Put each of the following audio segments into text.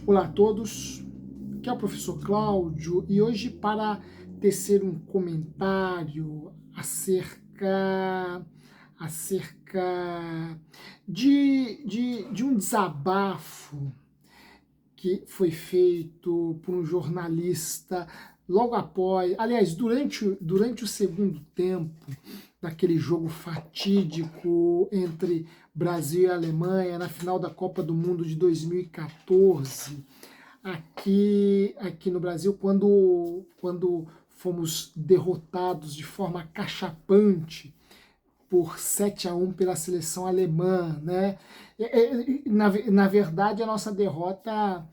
Olá a todos, aqui é o professor Cláudio e hoje para tecer um comentário acerca de um desabafo que foi feito por um jornalista logo após, aliás, durante o segundo tempo daquele jogo fatídico entre Brasil e Alemanha na final da Copa do Mundo de 2014, aqui no Brasil, quando fomos derrotados de forma cachapante por 7-1 pela seleção alemã, né? Na verdade, a nossa derrota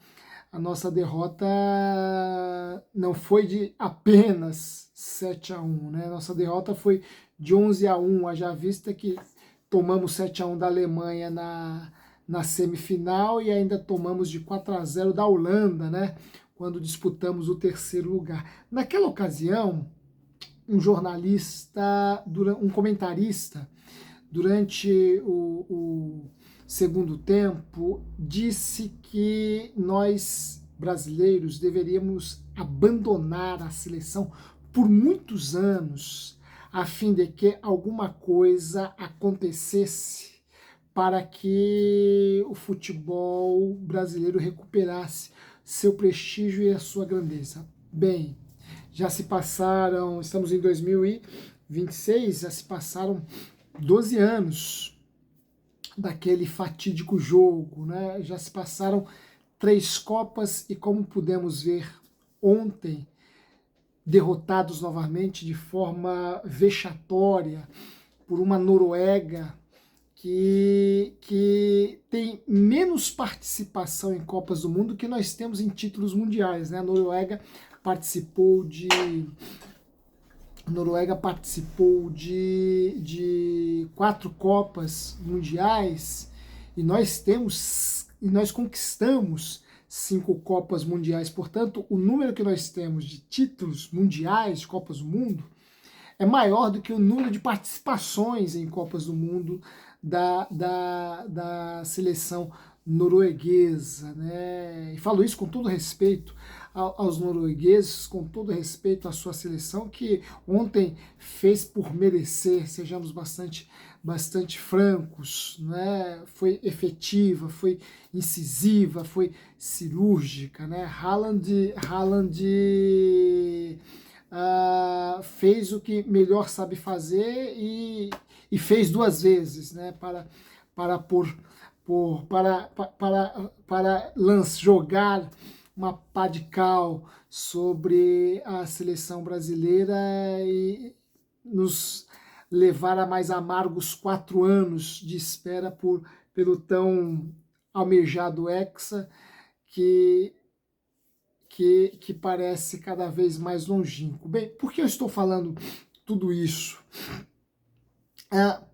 não foi de apenas 7-1, né? Nossa derrota foi de 11-1, haja vista que tomamos 7-1 da Alemanha na semifinal e ainda tomamos de 4-0 da Holanda, né? Quando disputamos o terceiro lugar. Naquela ocasião, um jornalista, um comentarista, durante o segundo tempo, disse que nós, brasileiros, deveríamos abandonar a seleção por muitos anos, a fim de que alguma coisa acontecesse para que o futebol brasileiro recuperasse seu prestígio e a sua grandeza. Bem, já se passaram, estamos em 2026, já se passaram 12 anos daquele fatídico jogo, né? Já se passaram 3 Copas e, como pudemos ver ontem, derrotados novamente de forma vexatória por uma Noruega que tem menos participação em Copas do Mundo que nós temos em títulos mundiais, né? A Noruega participou de 4 Copas Mundiais e nós conquistamos 5 Copas Mundiais. Portanto, o número que nós temos de títulos mundiais, de Copas do Mundo, é maior do que o número de participações em Copas do Mundo da seleção norueguesa, né? E falo isso com todo respeito aos noruegueses, com todo respeito à sua seleção, que ontem fez por merecer, sejamos bastante francos, né? Foi efetiva, foi incisiva, foi cirúrgica, né? Haaland fez o que melhor sabe fazer e fez 2 vezes, né? Para jogar uma pá de cal sobre a seleção brasileira e nos levar a mais amargos 4 anos de espera pelo tão almejado Hexa que parece cada vez mais longínquo. Bem, por que eu estou falando tudo isso?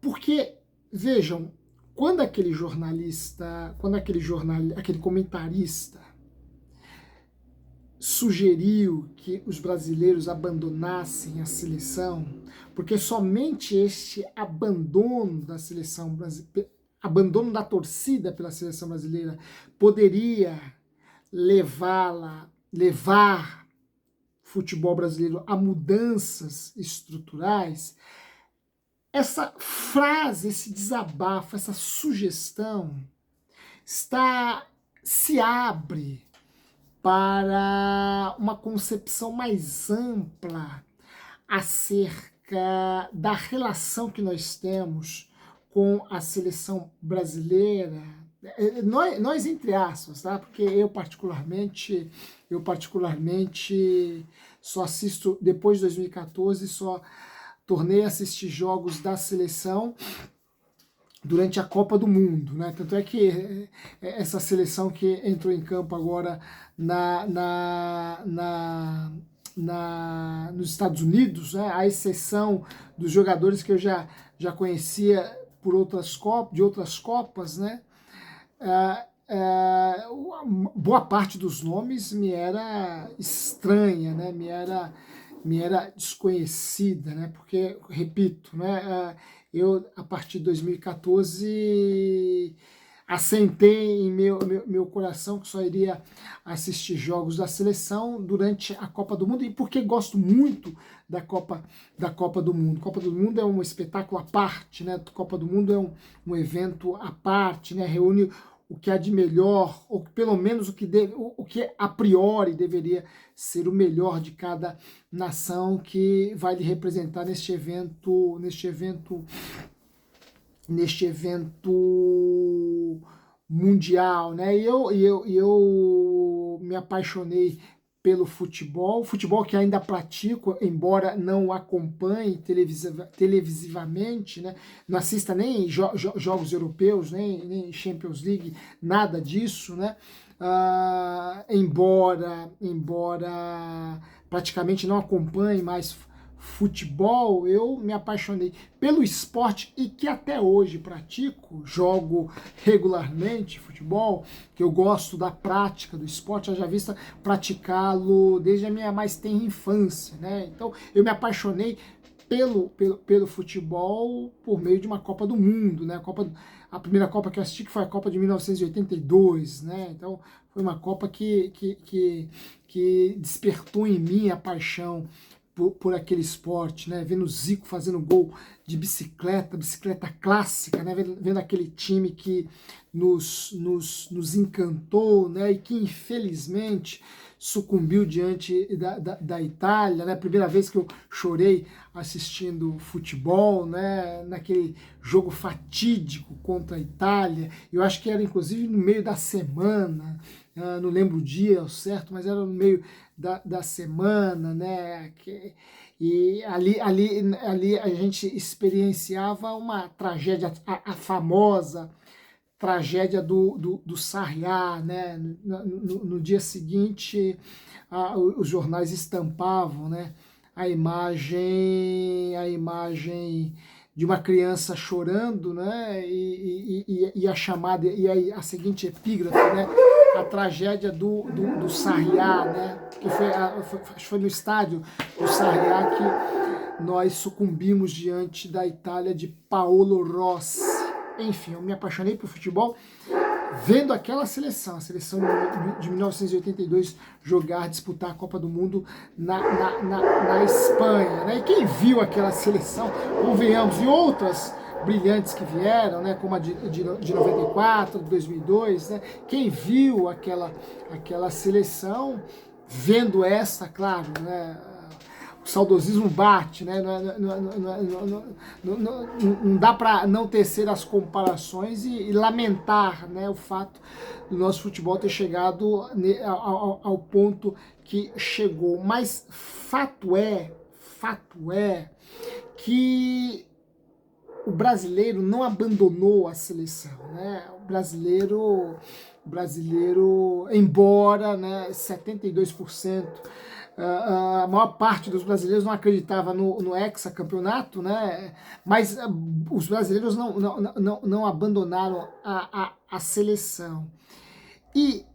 Porque, vejam, quando aquele comentarista sugeriu que os brasileiros abandonassem a seleção, porque somente este abandono da seleção brasileira, abandono da torcida pela seleção brasileira, poderia levar o futebol brasileiro a mudanças estruturais, essa frase, esse desabafo, essa sugestão se abre para uma concepção mais ampla acerca da relação que nós temos com a seleção brasileira, nós entre aspas, tá? Porque eu particularmente só assisto depois de 2014, só tornei a assistir jogos da seleção durante a Copa do Mundo, né? Tanto é que essa seleção que entrou em campo agora nos Estados Unidos, né? À exceção dos jogadores que eu já conhecia de outras Copas, né? Boa parte dos nomes me era estranha, né? Me era desconhecida, né? Porque, repito, né? Eu, a partir de 2014, assentei em meu coração que só iria assistir jogos da seleção durante a Copa do Mundo, e porque gosto muito da Copa do Mundo. Copa do Mundo é um espetáculo à parte, né? Copa do Mundo é um evento à parte, né? Reúne o que há de melhor, ou pelo menos o que a priori deveria ser o melhor de cada nação que vai lhe representar neste evento mundial, né? Eu me apaixonei pelo futebol que ainda pratico, embora não acompanhe televisivamente, né? Não assista nem jogos europeus, nem Champions League, nada disso, né? Embora praticamente não acompanhe mais futebol, eu me apaixonei pelo esporte e que até hoje pratico, jogo regularmente futebol, que eu gosto da prática do esporte, haja vista praticá-lo desde a minha mais tenra infância, né? Então eu me apaixonei pelo futebol por meio de uma Copa do Mundo, né? A primeira Copa que eu assisti que foi a Copa de 1982, né? Então foi uma Copa que despertou em mim a paixão por aquele esporte, né? Vendo o Zico fazendo gol de bicicleta clássica, né? Vendo aquele time que nos encantou, né? E que infelizmente sucumbiu diante da Itália, né? Primeira vez que eu chorei assistindo futebol, né? Naquele jogo fatídico contra a Itália. Eu acho que era inclusive no meio da semana, não lembro o dia certo, mas era no meio da semana, né? E ali a gente experienciava uma tragédia, a famosa tragédia do Sarriá, né? No dia seguinte, os jornais estampavam, né? A imagem de uma criança chorando, né? E a chamada, e a seguinte epígrafe, né? A tragédia do Sarriá, né? Que foi no estádio do Sarriá que nós sucumbimos diante da Itália de Paolo Rossi. Enfim, eu me apaixonei por futebol vendo aquela seleção, a seleção de 1982 jogar, disputar a Copa do Mundo na Espanha, né? E quem viu aquela seleção, convenhamos, e outras brilhantes que vieram, né? Como a de 94, de 2002, né? Quem viu aquela seleção, vendo essa, claro, né? O saudosismo bate, né? Não dá para não tecer as comparações e lamentar, né, o fato do nosso futebol ter chegado ao ponto que chegou. Mas fato é que o brasileiro não abandonou a seleção, né? O brasileiro, embora, né, 72%, a maior parte dos brasileiros não acreditava no hexacampeonato, né? Mas os brasileiros não abandonaram a seleção. E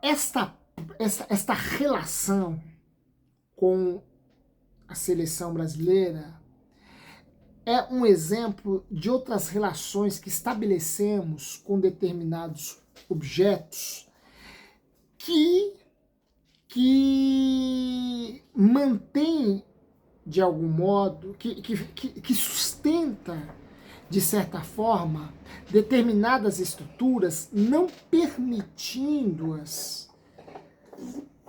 esta relação com a seleção brasileira é um exemplo de outras relações que estabelecemos com determinados objetos que mantém, de algum modo, que sustenta, de certa forma, determinadas estruturas, não permitindo-as,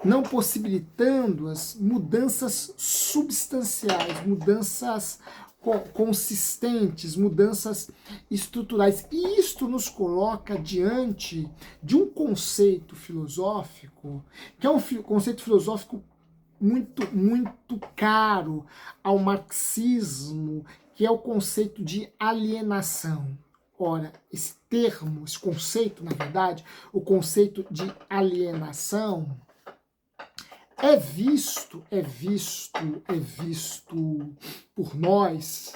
não possibilitando-as mudanças substanciais, mudanças consistentes, mudanças estruturais. E isto nos coloca diante de um conceito filosófico, que é um conceito filosófico muito caro ao marxismo, que é o conceito de alienação. Ora, esse termo, esse conceito, na verdade, o conceito de alienação, é visto por nós,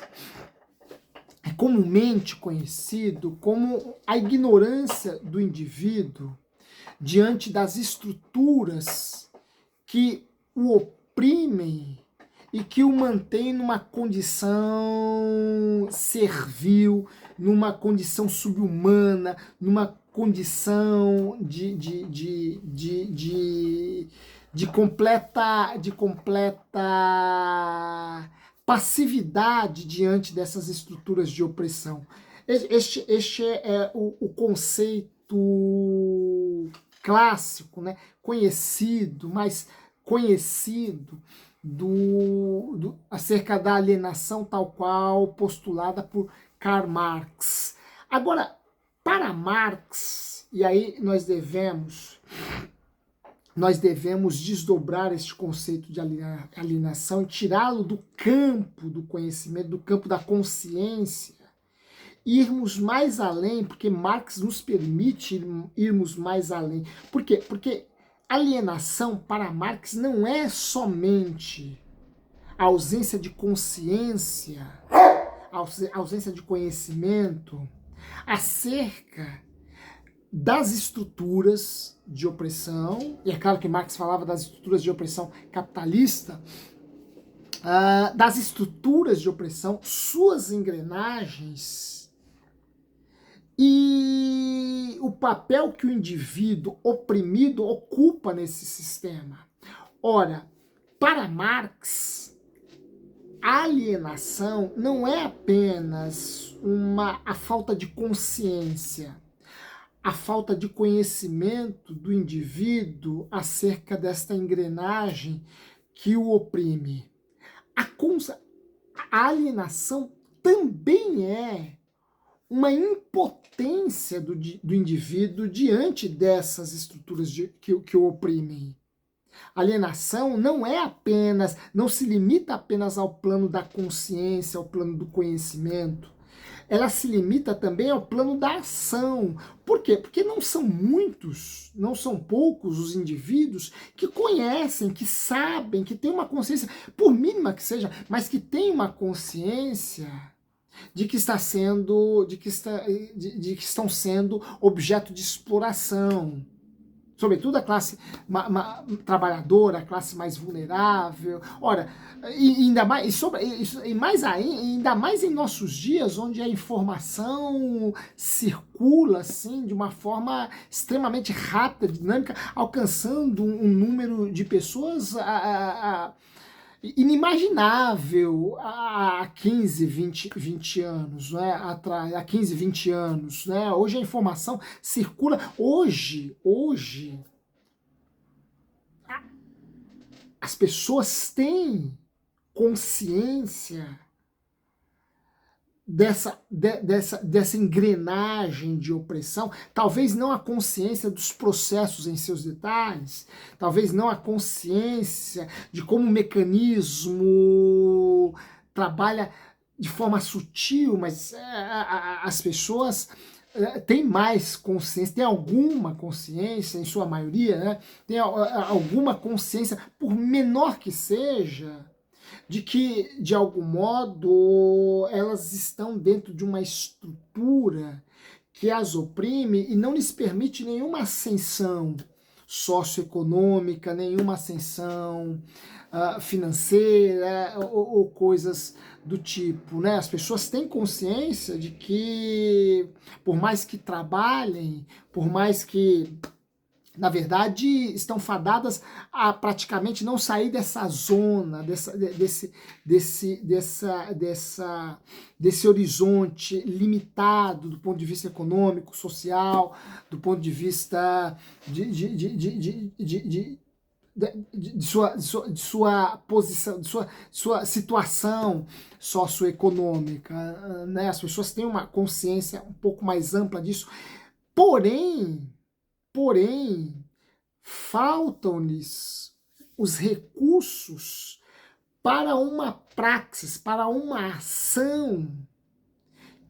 é comumente conhecido como a ignorância do indivíduo diante das estruturas que o oprimem e que o mantêm numa condição servil, numa condição subhumana, numa condição de completa passividade diante dessas estruturas de opressão. Este é o conceito clássico, né? Conhecido, mais conhecido acerca da alienação tal qual postulada por Karl Marx. Agora, para Marx, e aí nós devemos desdobrar este conceito de alienação e tirá-lo do campo do conhecimento, do campo da consciência, e irmos mais além, porque Marx nos permite irmos mais além. Por quê? Porque alienação para Marx não é somente a ausência de consciência, a ausência de conhecimento acerca das estruturas de opressão, e é claro que Marx falava das estruturas de opressão capitalista, das estruturas de opressão, suas engrenagens, e o papel que o indivíduo oprimido ocupa nesse sistema. Ora, para Marx, a alienação não é apenas a falta de consciência, a falta de conhecimento do indivíduo acerca desta engrenagem que o oprime. A alienação também é uma impotência do indivíduo diante dessas estruturas que o oprimem. A alienação não se limita apenas ao plano da consciência, ao plano do conhecimento. Ela se limita também ao plano da ação. Por quê? Porque não são muitos, não são poucos os indivíduos que conhecem, que sabem, que têm uma consciência, por mínima que seja, mas que têm uma consciência de que estão sendo objeto de exploração, sobretudo a classe trabalhadora, a classe mais vulnerável. Ora, ainda mais em nossos dias, onde a informação circula assim de uma forma extremamente rápida, dinâmica, alcançando um número de pessoas inimaginável há 15, 20 anos, né? Há 15, 20 anos. Né? Hoje a informação circula. Hoje, as pessoas têm consciência dessa engrenagem de opressão, talvez não a consciência dos processos em seus detalhes, talvez não a consciência de como o mecanismo trabalha de forma sutil, mas as pessoas têm mais consciência, têm alguma consciência, em sua maioria, né? Tem alguma consciência, por menor que seja, de que, de algum modo, elas estão dentro de uma estrutura que as oprime e não lhes permite nenhuma ascensão socioeconômica, nenhuma ascensão financeira ou coisas do tipo, né? As pessoas têm consciência de que, por mais que trabalhem, por mais que na verdade, estão fadadas a praticamente não sair dessa zona, desse horizonte limitado do ponto de vista econômico, social, do ponto de vista de sua posição, de sua situação socioeconômica, né? As pessoas têm uma consciência um pouco mais ampla disso, porém, faltam-lhes os recursos para uma praxis, para uma ação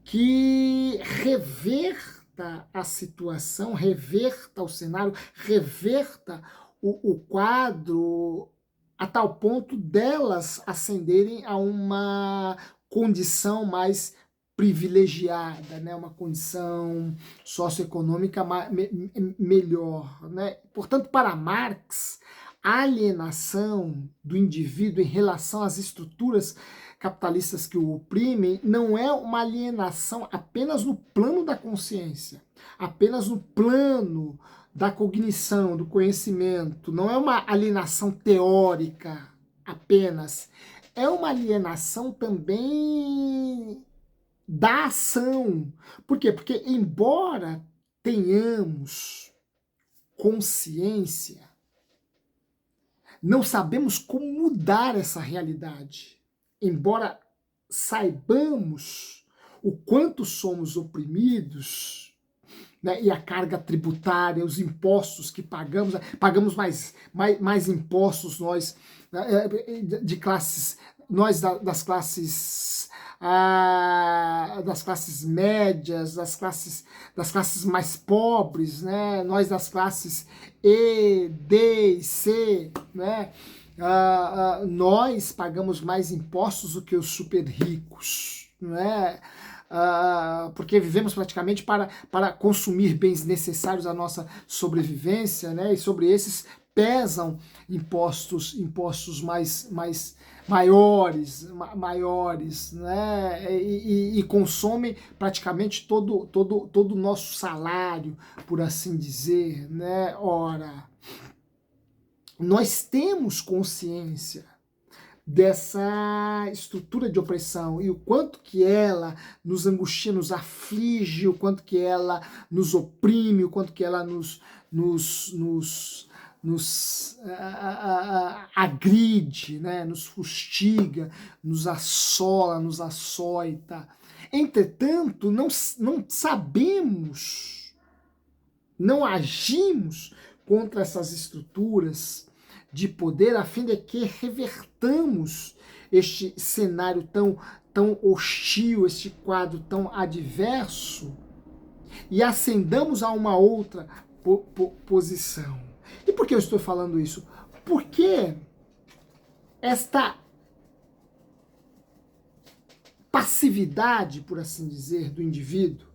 que reverta a situação, reverta o cenário, reverta o quadro a tal ponto delas ascenderem a uma condição mais privilegiada, né? Uma condição socioeconômica melhor. Né? Portanto, para Marx, a alienação do indivíduo em relação às estruturas capitalistas que o oprimem não é uma alienação apenas no plano da consciência, apenas no plano da cognição, do conhecimento, não é uma alienação teórica apenas, é uma alienação também da ação. Por quê? Porque embora tenhamos consciência, não sabemos como mudar essa realidade. Embora saibamos o quanto somos oprimidos, né, e a carga tributária, os impostos que pagamos mais impostos nós de classes, nós das classes médias, das classes mais pobres, né, nós das classes E, D e C, né, nós pagamos mais impostos do que os super ricos, né? Porque vivemos praticamente para consumir bens necessários à nossa sobrevivência, né? E sobre esses pesam impostos maiores, né? E consomem praticamente todo o nosso salário, por assim dizer, né? Ora, nós temos consciência dessa estrutura de opressão e o quanto que ela nos angustia, nos aflige, o quanto que ela nos oprime, o quanto que ela nos agride, né? Nos fustiga, nos assola, nos açoita. Entretanto, não sabemos, não agimos contra essas estruturas de poder a fim de que revertamos este cenário tão hostil, este quadro tão adverso e ascendamos a uma outra posição. E por que eu estou falando isso? Porque esta passividade, por assim dizer, do indivíduo,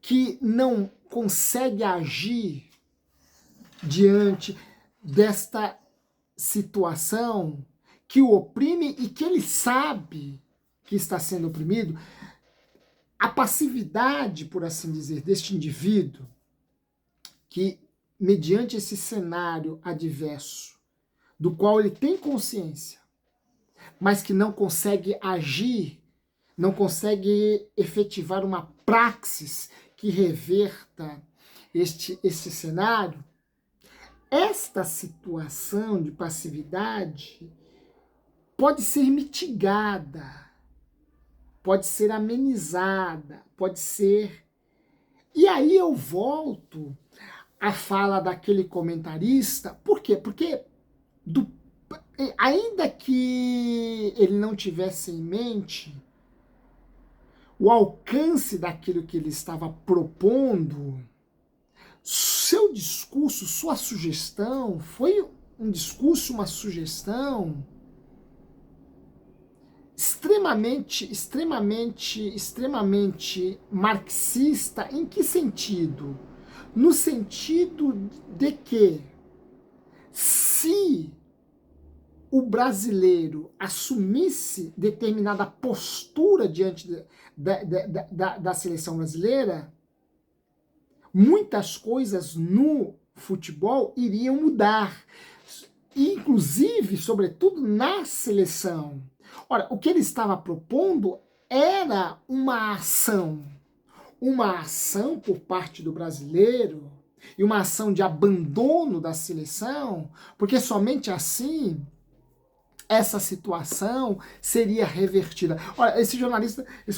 que não consegue agir diante desta situação que o oprime e que ele sabe que está sendo oprimido, a passividade, por assim dizer, deste indivíduo que, mediante esse cenário adverso, do qual ele tem consciência, mas que não consegue agir, não consegue efetivar uma praxis que reverta este cenário, esta situação de passividade pode ser mitigada, pode ser amenizada, pode ser... E aí eu volto à fala daquele comentarista, por quê? Porque ainda que ele não tivesse em mente o alcance daquilo que ele estava propondo, seu discurso, sua sugestão, foi um discurso, uma sugestão extremamente marxista. Em que sentido? No sentido de que, se o brasileiro assumisse determinada postura diante da seleção brasileira, muitas coisas no futebol iriam mudar, inclusive, sobretudo, na seleção. Ora, o que ele estava propondo era uma ação por parte do brasileiro e uma ação de abandono da seleção, porque somente assim essa situação seria revertida. Olha, esse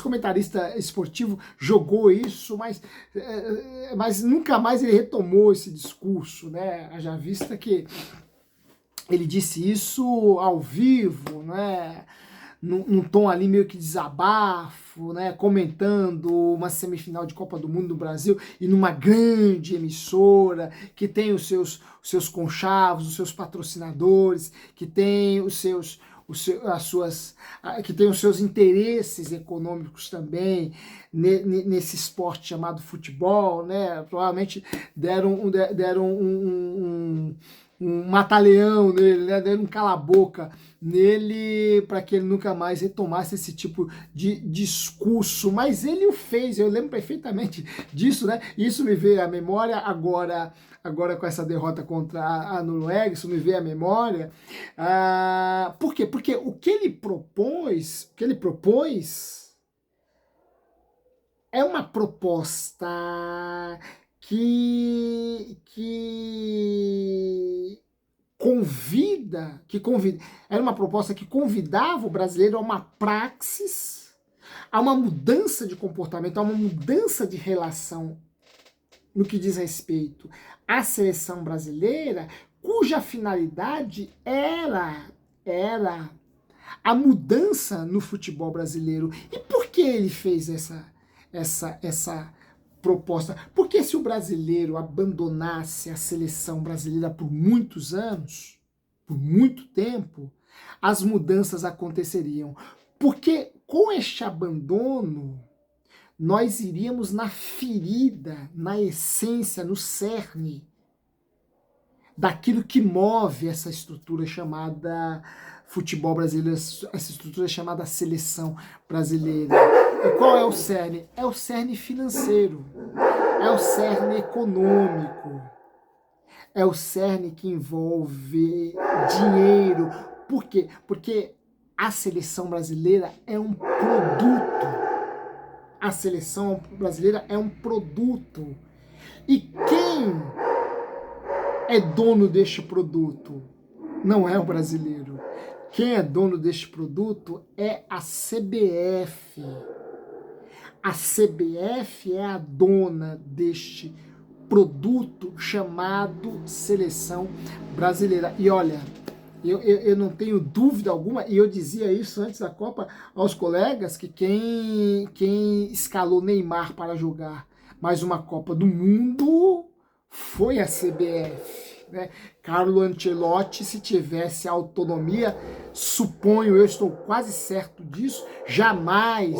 comentarista esportivo jogou isso, mas nunca mais ele retomou esse discurso, né? Haja vista que ele disse isso ao vivo, né? Num tom ali meio que desabafo, né, comentando uma semifinal de Copa do Mundo do Brasil e numa grande emissora que tem os seus conchavos, os seus patrocinadores, que tem que tem os seus interesses econômicos também nesse esporte chamado futebol, né? Provavelmente deram um mata-leão nele, né? Dando um cala-boca nele para que ele nunca mais retomasse esse tipo de discurso. Mas ele o fez, eu lembro perfeitamente disso, né? Isso me veio à memória agora com essa derrota contra a Noruega, isso me veio à memória. Por quê? Porque o que ele propôs é uma proposta que era uma proposta que convidava o brasileiro a uma praxis, a uma mudança de comportamento, a uma mudança de relação no que diz respeito à seleção brasileira, cuja finalidade era a mudança no futebol brasileiro. E por que ele fez essa proposta? Porque se o brasileiro abandonasse a seleção brasileira por muitos anos, por muito tempo, as mudanças aconteceriam. Porque com este abandono, nós iríamos na ferida, na essência, no cerne daquilo que move essa estrutura chamada futebol brasileiro, essa estrutura chamada seleção brasileira. E qual é o cerne? É o cerne financeiro, é o cerne econômico, é o cerne que envolve dinheiro. Por quê? Porque a seleção brasileira é um produto. A seleção brasileira é um produto. E quem é dono deste produto? Não é o brasileiro. Quem é dono deste produto é a CBF. A CBF é a dona deste produto chamado seleção brasileira. E olha, eu não tenho dúvida alguma, e eu dizia isso antes da Copa aos colegas, que quem escalou Neymar para jogar mais uma Copa do Mundo foi a CBF. Né? Carlo Ancelotti, se tivesse autonomia, suponho, eu estou quase certo disso, jamais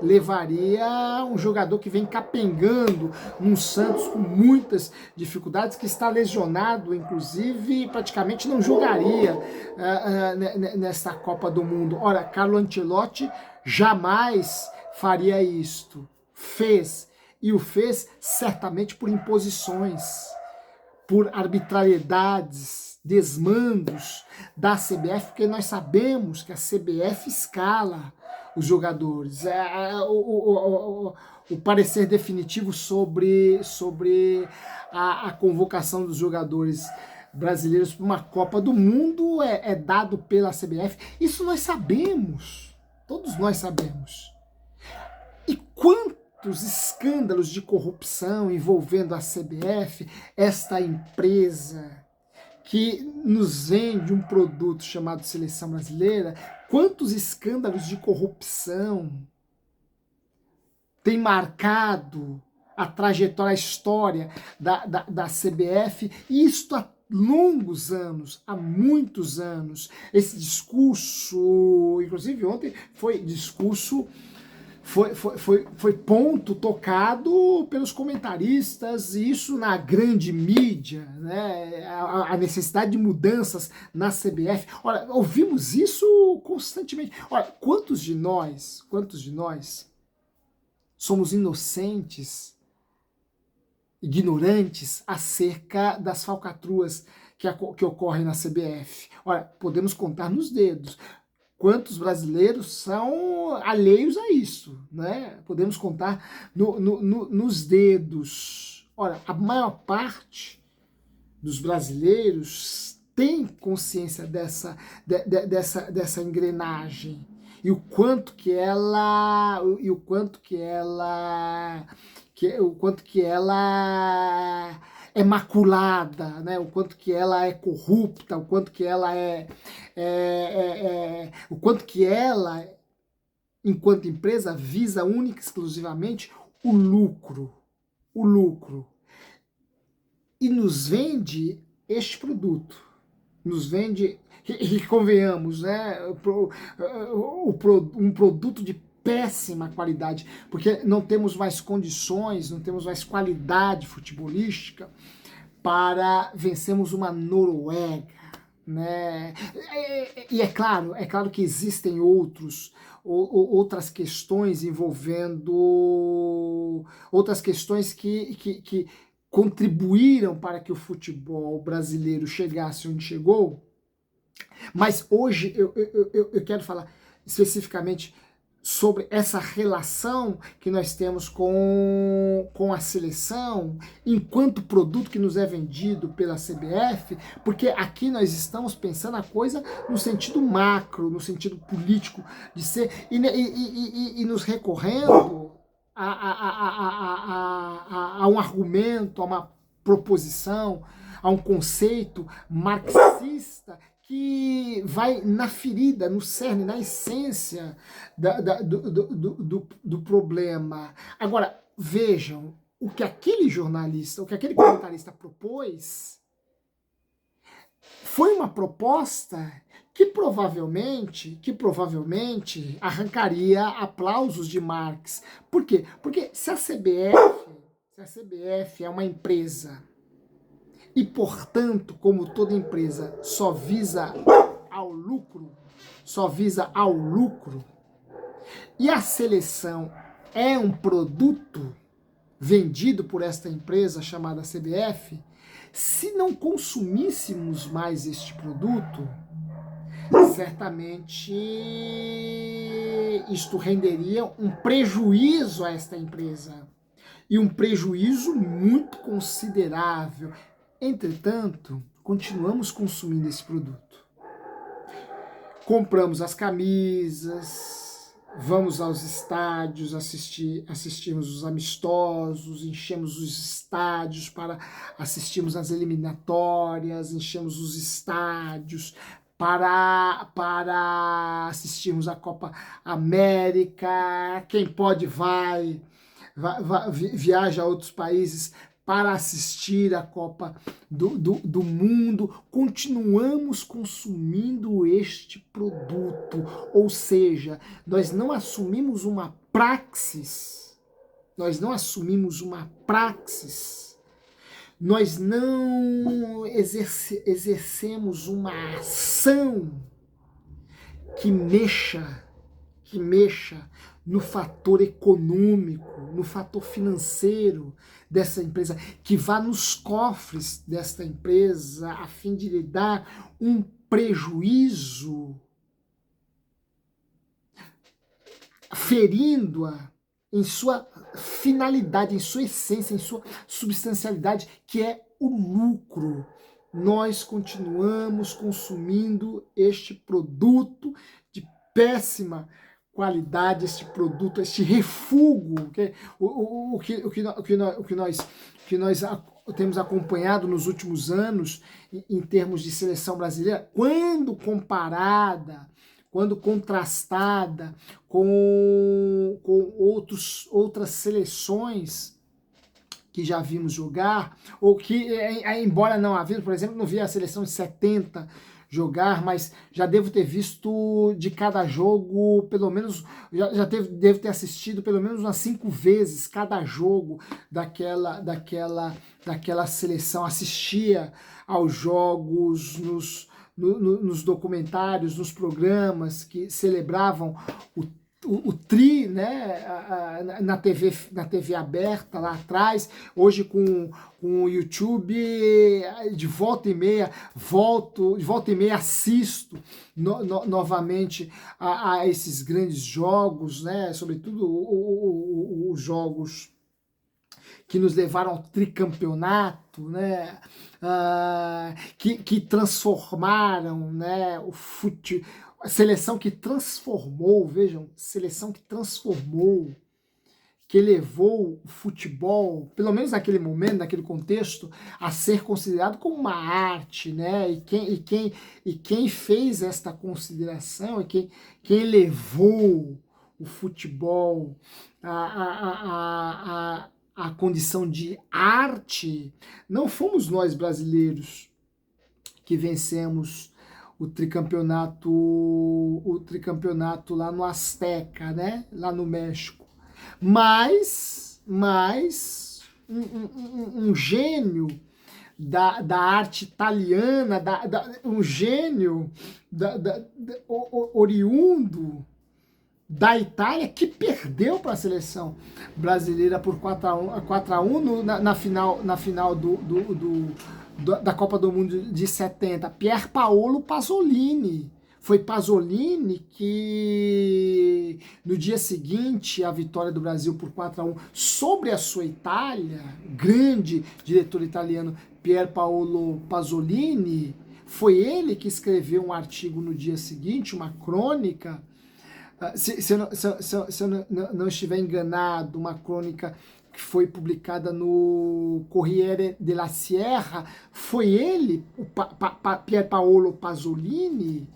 levaria um jogador que vem capengando num Santos com muitas dificuldades, que está lesionado, inclusive, praticamente não jogaria nesta Copa do Mundo. Ora, Carlo Ancelotti jamais faria isto. Fez, e o fez certamente por imposições, por arbitrariedades, desmandos da CBF, porque nós sabemos que a CBF escala os jogadores. O parecer definitivo sobre a convocação dos jogadores brasileiros para uma Copa do Mundo é dado pela CBF. Isso nós sabemos, todos nós sabemos. E quantos escândalos de corrupção envolvendo a CBF, esta empresa que nos vende um produto chamado Seleção Brasileira, quantos escândalos de corrupção tem marcado a trajetória, a história da CBF, e isto há longos anos, há muitos anos. Esse discurso, inclusive ontem, foi discurso, foi ponto tocado pelos comentaristas, e isso na grande mídia, né? A necessidade de mudanças na CBF. Olha, ouvimos isso constantemente. Olha, quantos de nós somos inocentes, ignorantes acerca das falcatruas que ocorrem na CBF? Olha, podemos contar nos dedos. Quantos brasileiros são alheios a isso, né? Podemos contar nos dedos. Ora, a maior parte dos brasileiros tem consciência dessa engrenagem, e o quanto que ela é maculada, né? O quanto que ela é corrupta, o quanto que ela o quanto que ela, enquanto empresa, visa única e exclusivamente o lucro, e nos vende este produto, nos vende, e convenhamos, né, um produto de péssima qualidade, porque não temos mais condições, não temos mais qualidade futebolística para vencermos uma Noruega, né? E é claro que existem outras questões envolvendo outras questões que contribuíram para que o futebol brasileiro chegasse onde chegou, mas hoje eu quero falar especificamente sobre essa relação que nós temos com a seleção, enquanto produto que nos é vendido pela CBF, porque aqui nós estamos pensando a coisa no sentido macro, no sentido político, de ser, e nos recorrendo a um argumento, a uma proposição, a um conceito marxista que vai na ferida, no cerne, na essência do problema. Agora, vejam, o que aquele jornalista, o que aquele comentarista propôs foi uma proposta que provavelmente arrancaria aplausos de Marx. Por quê? Porque se a CBF é uma empresa e, portanto, como toda empresa só visa ao lucro, e a seleção é um produto vendido por esta empresa chamada CBF, se não consumíssemos mais este produto, certamente isto renderia um prejuízo a esta empresa, e um prejuízo muito considerável. Entretanto, continuamos consumindo esse produto. Compramos as camisas, vamos aos estádios assistimos os amistosos, enchemos os estádios para assistirmos as eliminatórias, enchemos os estádios para assistirmos a Copa América. Quem pode viaja a outros países para assistir a Copa do Mundo. Continuamos consumindo este produto, ou seja, nós não assumimos uma praxis, nós não exercemos uma ação que mexa no fator econômico, no fator financeiro dessa empresa, que vá nos cofres desta empresa a fim de lhe dar um prejuízo, ferindo-a em sua finalidade, em sua essência, em sua substancialidade, que é o lucro. Nós continuamos consumindo este produto de péssima qualidade, este produto, este refúgio, o que nós temos acompanhado nos últimos anos em termos de seleção brasileira, quando comparada, quando contrastada com outras seleções que já vimos jogar, ou que, embora não havendo, por exemplo, não vi a seleção de 70 jogar, mas já devo ter visto de cada jogo, pelo menos, devo ter assistido pelo menos umas 5 vezes cada jogo daquela seleção, assistia aos jogos, nos documentários, nos programas que celebravam o tri, né, na TV aberta lá atrás. Hoje com o YouTube, de volta e meia assisto novamente a esses grandes jogos, né, sobretudo os jogos que nos levaram ao tricampeonato, né, que transformaram, né, a seleção que transformou, vejam, seleção que transformou, que levou o futebol, pelo menos naquele momento, naquele contexto, a ser considerado como uma arte, né? E quem fez esta consideração, e quem levou o futebol a condição de arte, não fomos nós brasileiros que vencemos o tricampeonato lá no Azteca, né? Lá no México. Mas um gênio da arte italiana, um gênio oriundo da Itália, que perdeu para a seleção brasileira por 4-1 na final da Copa do Mundo de 70. Pierpaolo Pasolini. Foi Pasolini que, no dia seguinte à vitória do Brasil por 4-1 sobre a sua Itália, grande diretor italiano Pierpaolo Pasolini, foi ele que escreveu um artigo no dia seguinte, uma crônica, se eu não estiver enganado, uma crônica que foi publicada no Corriere della Sierra, foi ele, o Pierpaolo Pasolini,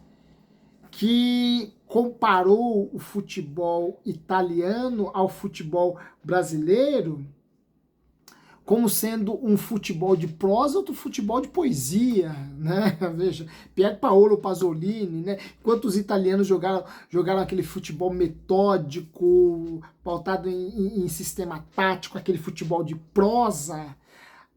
que comparou o futebol italiano ao futebol brasileiro como sendo um futebol de prosa, outro futebol de poesia, né? Veja, Pierpaolo Pasolini, né? Enquanto os italianos jogaram aquele futebol metódico, pautado em sistema tático, aquele futebol de prosa,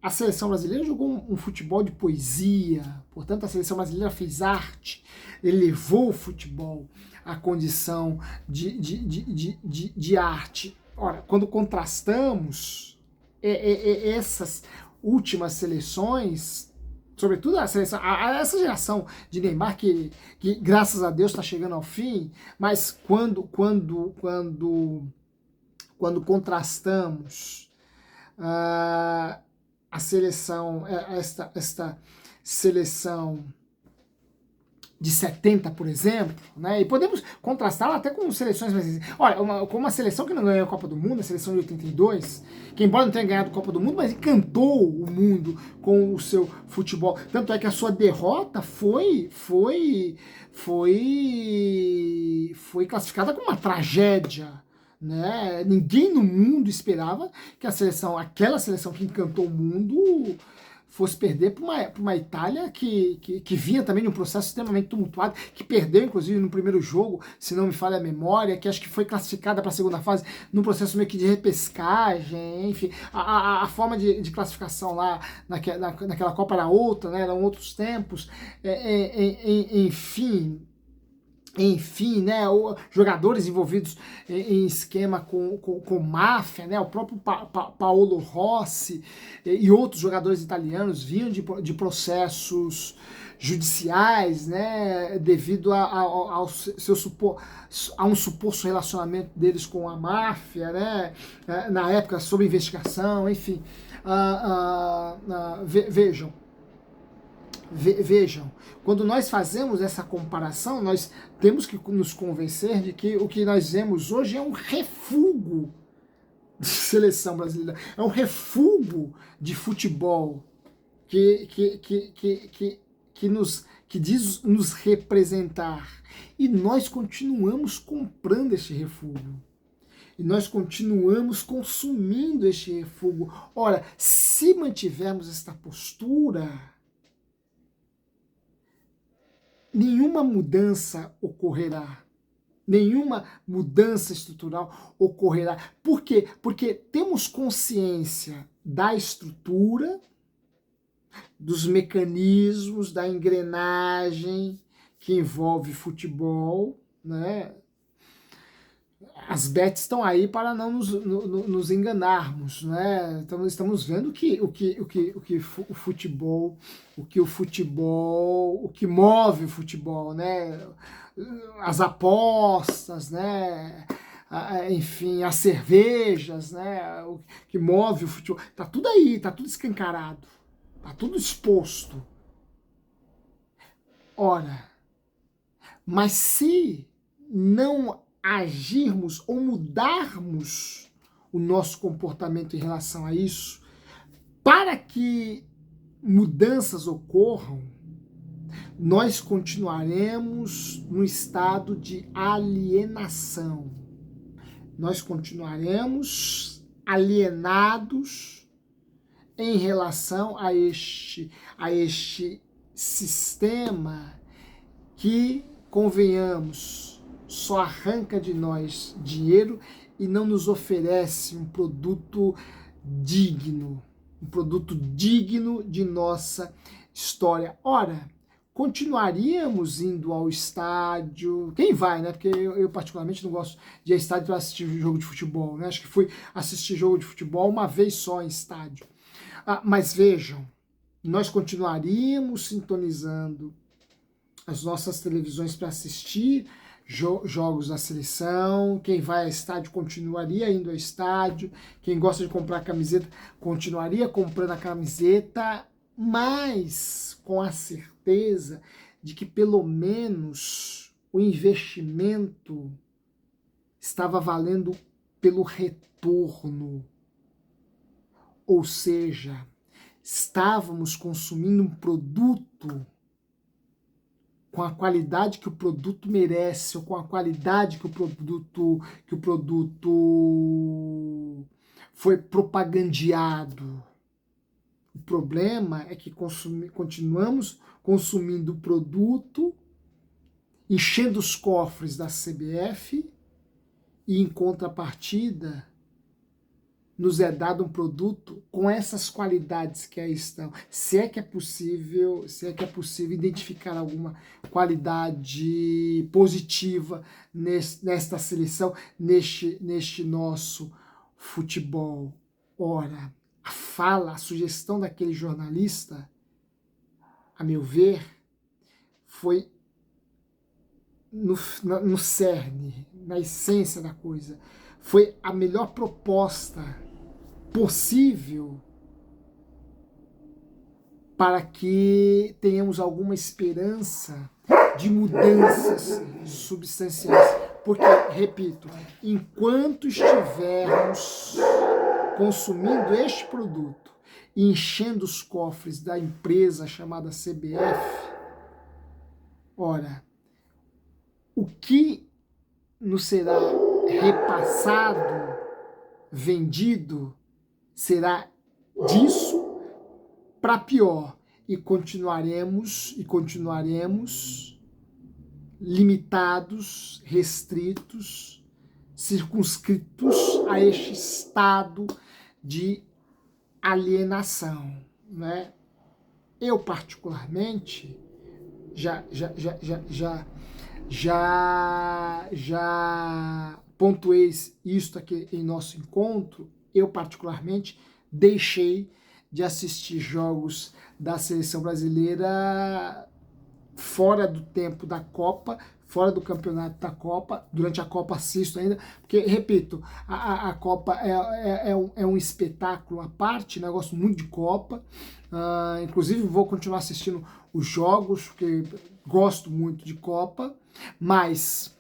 a seleção brasileira jogou um futebol de poesia. Portanto, a seleção brasileira fez arte, elevou o futebol à condição de arte. Ora, quando contrastamos essas últimas seleções, sobretudo essa geração de Neymar, que graças a Deus está chegando ao fim, mas quando contrastamos a seleção, esta seleção de 70, por exemplo, né? E podemos contrastá-la até com seleções mais... Olha, com uma seleção que não ganhou a Copa do Mundo, a seleção de 82, que embora não tenha ganhado a Copa do Mundo, mas encantou o mundo com o seu futebol. Tanto é que a sua derrota foi classificada como uma tragédia, né? Ninguém no mundo esperava que aquela seleção que encantou o mundo fosse perder para uma Itália que vinha também de um processo extremamente tumultuado, que perdeu, inclusive, no primeiro jogo, se não me falha a memória, que acho que foi classificada para a segunda fase num processo meio que de repescagem, enfim, a forma de classificação lá naquela Copa era outra, né, eram outros tempos, enfim, né, jogadores envolvidos em esquema com máfia, né, o próprio Paolo Rossi e outros jogadores italianos vinham de processos judiciais, né, devido a um suposto relacionamento deles com a máfia, né, na época sob investigação, enfim, Vejam, quando nós fazemos essa comparação, nós temos que nos convencer de que o que nós vemos hoje é um refúgio de seleção brasileira, é um refúgio de futebol que diz nos representar. E nós continuamos comprando este refúgio. E nós continuamos consumindo este refúgio. Ora, se mantivermos esta postura, nenhuma mudança ocorrerá. Nenhuma mudança estrutural ocorrerá. Por quê? Porque temos consciência da estrutura, dos mecanismos, da engrenagem que envolve futebol, né? As bets estão aí para não nos enganarmos, né? Então, estamos vendo o que move o futebol, né? As apostas, né? Enfim, as cervejas, né? O que move o futebol. Tá tudo aí, tá tudo escancarado, tá tudo exposto. Ora, mas se não agirmos ou mudarmos o nosso comportamento em relação a isso, para que mudanças ocorram, nós continuaremos num estado de alienação. Nós continuaremos alienados em relação a este sistema que, convenhamos, só arranca de nós dinheiro e não nos oferece um produto digno, um produto digno de nossa história. Ora, continuaríamos indo ao estádio. Quem vai, né? Porque eu particularmente não gosto de ir ao estádio para assistir jogo de futebol, né? Acho que fui assistir jogo de futebol uma vez só em estádio. Mas vejam, nós continuaríamos sintonizando as nossas televisões para assistir jogos da seleção. Quem vai ao estádio continuaria indo ao estádio. Quem gosta de comprar camiseta continuaria comprando a camiseta, mas com a certeza de que pelo menos o investimento estava valendo pelo retorno. Ou seja, estávamos consumindo um produto com a qualidade que o produto merece, ou com a qualidade que o produto foi propagandeado. O problema é que continuamos consumindo o produto, enchendo os cofres da CBF, e em contrapartida nos é dado um produto com essas qualidades que aí estão. Se é que é possível identificar alguma qualidade positiva nesta seleção, neste nosso futebol. Ora, a sugestão daquele jornalista, a meu ver, foi no cerne, na essência da coisa. Foi a melhor proposta possível para que tenhamos alguma esperança de mudanças substanciais. Porque, repito, enquanto estivermos consumindo este produto e enchendo os cofres da empresa chamada CBF, ora, o que nos será repassado, vendido, será disso para pior, e continuaremos limitados, restritos, circunscritos a este estado de alienação, né? Eu particularmente já pontuei isto aqui em nosso encontro. Eu particularmente deixei de assistir jogos da seleção brasileira fora do tempo da Copa, fora do campeonato da Copa. Durante a Copa assisto ainda, porque, repito, a Copa é um espetáculo à parte, né? Eu gosto muito de Copa, inclusive vou continuar assistindo os jogos, porque gosto muito de Copa, mas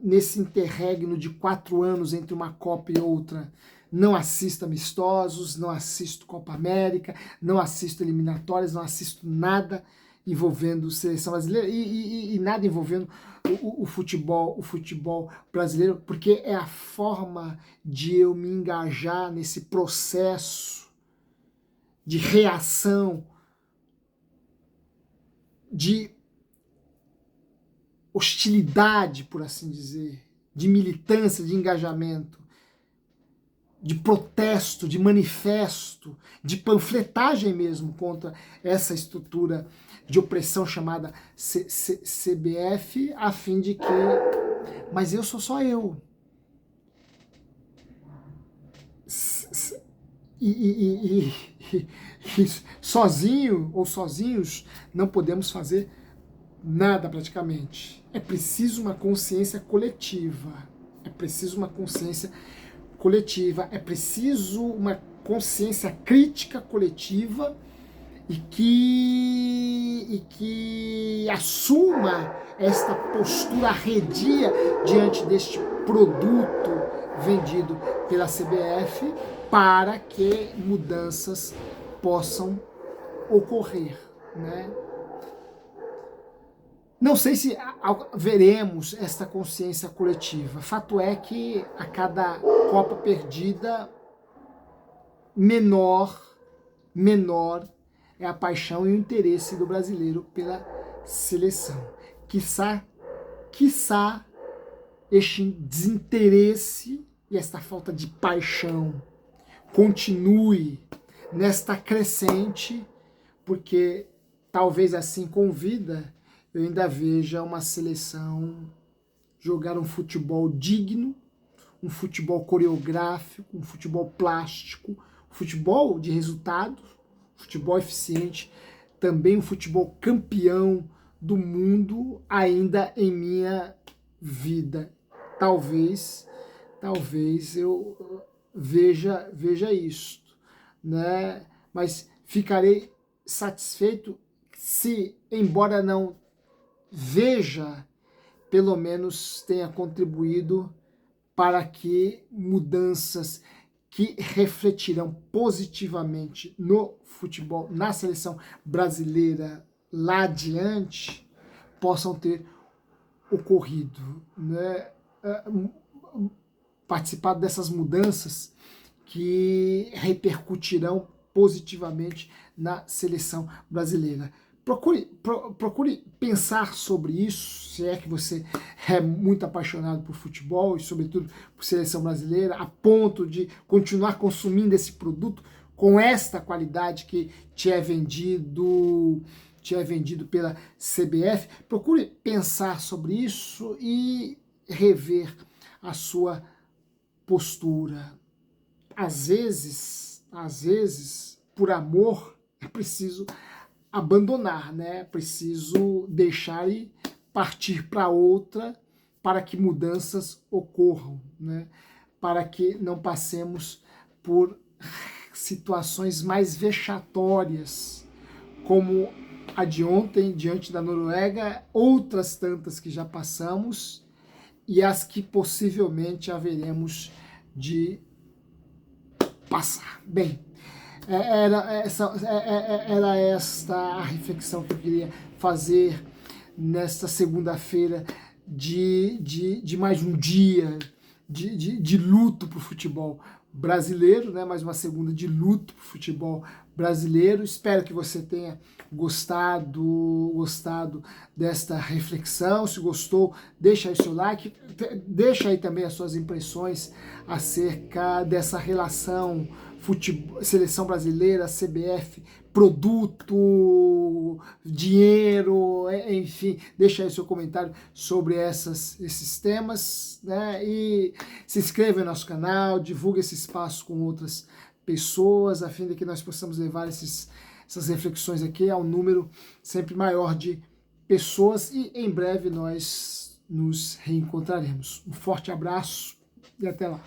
nesse interregno de 4 anos entre uma Copa e outra, não assisto amistosos, não assisto Copa América, não assisto eliminatórias, não assisto nada envolvendo seleção brasileira e nada envolvendo o futebol brasileiro, porque é a forma de eu me engajar nesse processo de reação, de hostilidade, por assim dizer, de militância, de engajamento, de protesto, de manifesto, de panfletagem mesmo contra essa estrutura de opressão chamada CBF, a fim de que... Mas eu sou só eu. E sozinho ou sozinhos não podemos fazer nada praticamente. É preciso uma consciência coletiva. É preciso uma consciência coletiva. É preciso uma consciência crítica coletiva e que assuma esta postura arredia diante deste produto vendido pela CBF para que mudanças possam ocorrer, né? Não sei se veremos esta consciência coletiva. Fato é que a cada Copa perdida, menor é a paixão e o interesse do brasileiro pela seleção. Quiçá este desinteresse e esta falta de paixão continue nesta crescente, porque talvez assim com vida eu ainda veja uma seleção jogar um futebol digno, um futebol coreográfico, um futebol plástico, um futebol de resultados, futebol eficiente, também um futebol campeão do mundo ainda em minha vida. Talvez eu veja isso, né? Mas ficarei satisfeito se, embora não veja, pelo menos tenha contribuído para que mudanças que refletirão positivamente no futebol, na seleção brasileira lá adiante, possam ter ocorrido, né? Participar dessas mudanças que repercutirão positivamente na seleção brasileira. Procure pensar sobre isso, se é que você é muito apaixonado por futebol e, sobretudo, por seleção brasileira, a ponto de continuar consumindo esse produto com esta qualidade que te é vendido pela CBF. Procure pensar sobre isso e rever a sua postura. Às vezes, por amor, é preciso abandonar, né? Preciso deixar e partir para outra para que mudanças ocorram, né? Para que não passemos por situações mais vexatórias, como a de ontem diante da Noruega, outras tantas que já passamos e as que possivelmente haveremos de passar. Bem, era esta a reflexão que eu queria fazer nesta segunda-feira de mais um dia de luto para o futebol brasileiro, né? Mais uma segunda de luto para o futebol brasileiro. Espero que você tenha gostado desta reflexão. Se gostou, deixa aí seu like, deixa aí também as suas impressões acerca dessa relação seleção brasileira, CBF, produto, dinheiro, enfim, deixa aí seu comentário sobre esses temas, né? E se inscreva no nosso canal, divulgue esse espaço com outras pessoas, a fim de que nós possamos levar essas reflexões aqui a um número sempre maior de pessoas e em breve nós nos reencontraremos. Um forte abraço e até lá.